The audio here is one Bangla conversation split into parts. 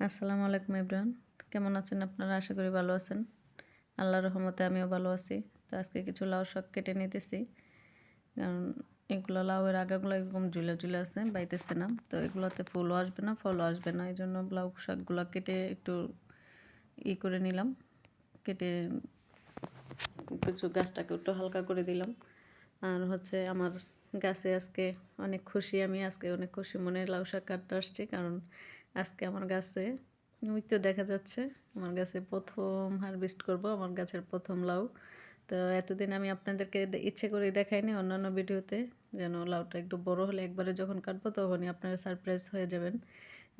আসসালামু আলাইকুম এভরিওয়ান, কেমন আছেন আপনারা? আশা করি ভালো আছেন। আল্লাহর রহমতে আমিও ভালো আছি। তো আজকে কিছু লাউ শাক কেটে নিতেছি, কারণ এগুলো লাউয়ের আগাগুলো একদম ঝুলে ঝুলে আছে, বাইতেছে না। তো এগুলোতে ফুলও আসবে না, ফলও আসবে না, এই জন্য লাউ শাকগুলো কেটে একটু করে নিলাম। কেটে কিছু গাছটাকে একটু হালকা করে দিলাম। আর হচ্ছে আমার গাছে আজকে অনেক খুশি, আমি আজকে অনেক খুশি মনে লাউ শাক কাটতে আসছি, কারণ আজকে আমার গাছে ওই তো দেখা যাচ্ছে আমার গাছে প্রথম হারভেস্ট করব, আমার গাছের প্রথম লাউ। তো এতদিন আমি আপনাদেরকে ইচ্ছে করে দেখাইনি অন্যান্য ভিডিওতে, যেন লাউটা একটু বড় হলে একবারে যখন কাটবো তখনই আপনারা সারপ্রাইজ হয়ে যাবেন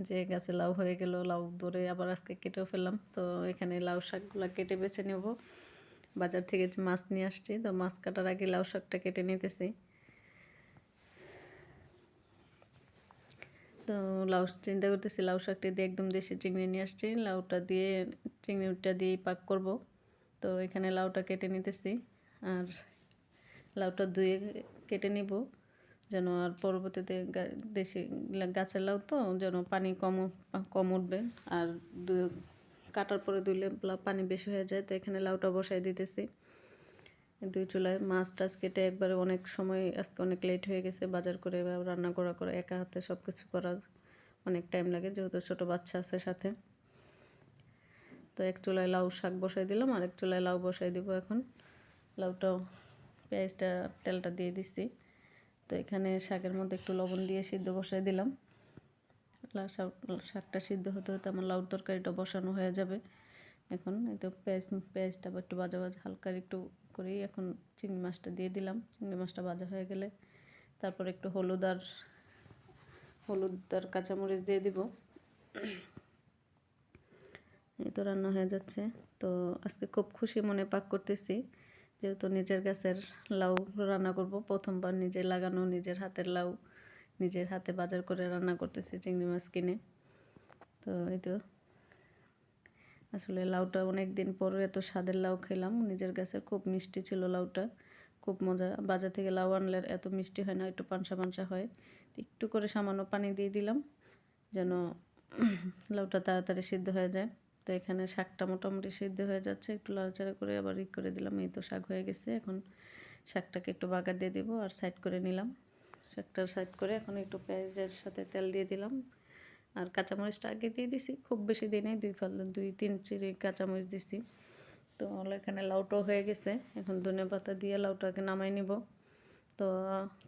যে গাছে লাউ হয়ে গেল। লাউ ধরে আবার আজকে কেটেও ফেললাম। তো এখানে লাউ শাকগুলো কেটে বেছে নেব। বাজার থেকে মাছ নিয়ে আসছি, তো মাছ কাটার আগে লাউ শাকটা কেটে নিতেছি। তো লাউ চিন্তা করতেছি লাউ শাকটা দিয়ে একদম দেশি চিংড়ি নিয়ে আসছি, লাউটা দিয়ে চিংড়িটা দিয়েই পাক করব। তো এখানে লাউটা কেটে নিতেছি, আর লাউটা ধুয়ে কেটে নিব, যেন আর পরবর্তীতে দেশি গাছের লাউ তো যেন পানি কম কম উঠবে, আর কাটার পরে ধুইলে পানি বেশি হয়ে যায়। তো এখানে লাউটা বসাই দিতেছি দুই চুলায়। মাছ টাছ কেটে একবারে অনেক সময় আজকে অনেক লেট হয়ে গেছে, বাজার করে রান্না করা একা হাতে সব কিছু করা অনেক টাইম লাগে, যেহেতু ছোটো বাচ্চা আছে সাথে। তো এক চুলায় লাউ শাক বসাই দিলাম, আর এক চুলায় লাউ বসাই দিব। এখন লাউটাও পেঁয়াজটা তেলটা দিয়ে দিছি। তো এখানে শাকের মধ্যে একটু লবণ দিয়ে সিদ্ধ বসাই দিলাম। শাকটা সিদ্ধ হতে হতে আমার লাউর তরকারিটা বসানো হয়ে যাবে। এখন এই তো পেঁয়াজটা একটু ভাজা হালকা একটু করেই এখন চিংড়ি মাছটা দিয়ে দিলাম। চিংড়ি মাছটা ভাজা হয়ে গেলে তারপর একটু হলুদ আর কাঁচামরিচ দিয়ে দিব। এই তো রান্না হয়ে যাচ্ছে। তো আজকে খুব খুশি মনে পাক করতেছি, যেহেতু নিজের গাছের লাউ রান্না করব, প্রথমবার নিজে লাগানো নিজের হাতের লাউ নিজের হাতে বাজার করে রান্না করতেছি চিংড়ি মাছ কিনে। তো এই তো আসলে লাউটা অনেক দিন পরে এত স্বাদের লাউ খেলাম নিজের গাছের, খুব মিষ্টি ছিল লাউটা, খুব মজা। বাজার থেকে লাউ আনলে এত মিষ্টি হয় না, একটু পানসা পানসা হয়। একটু করে সামান্য পানি দিয়ে দিলাম যেন লাউটা তাড়াতাড়ি সিদ্ধ হয়ে যায়। তো এখানে শাকটা মোটামুটি সিদ্ধ হয়ে যাচ্ছে, একটু লাড়াচাড়া করে আবার করে দিলাম। এই তো শাক হয়ে গেছে। এখন শাকটাকে একটু বাগার দিয়ে দিব আর সাইড করে নিলাম। শাকটা সাইড করে এখন একটু পেঁয়াজের সাথে তেল দিয়ে দিলাম, আর কাঁচামরিচটা আগে দিয়ে দিছি, খুব বেশি দিই নাই, 2-3 চিড়ি কাঁচামরিচ দিছি। তো এখানে লাউটাও হয়ে গেছে। এখন ধনেপাতা দিয়ে লাউটাকে নামাই নিব। তো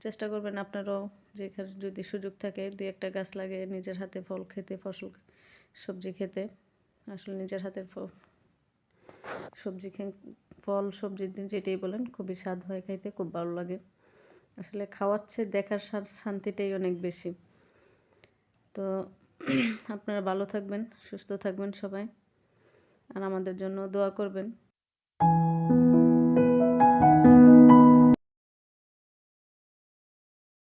চেষ্টা করবেন আপনারাও, যেখানে যদি সুযোগ থাকে 2-1টা গাছ লাগে নিজের হাতে ফল খেতে, সবজি খেতে। আসলে নিজের হাতের সবজি ফল সবজি যেটাই বলেন খুবই স্বাদ হয় খাইতে, খুব ভালো লাগে। আসলে খাওয়াচ্ছে দেখার শান্তিটাই অনেক বেশি। তো আপনারা ভালো থাকবেন, সুস্থ থাকবেন সবাই, আর আমাদের জন্য দোয়া করবেন।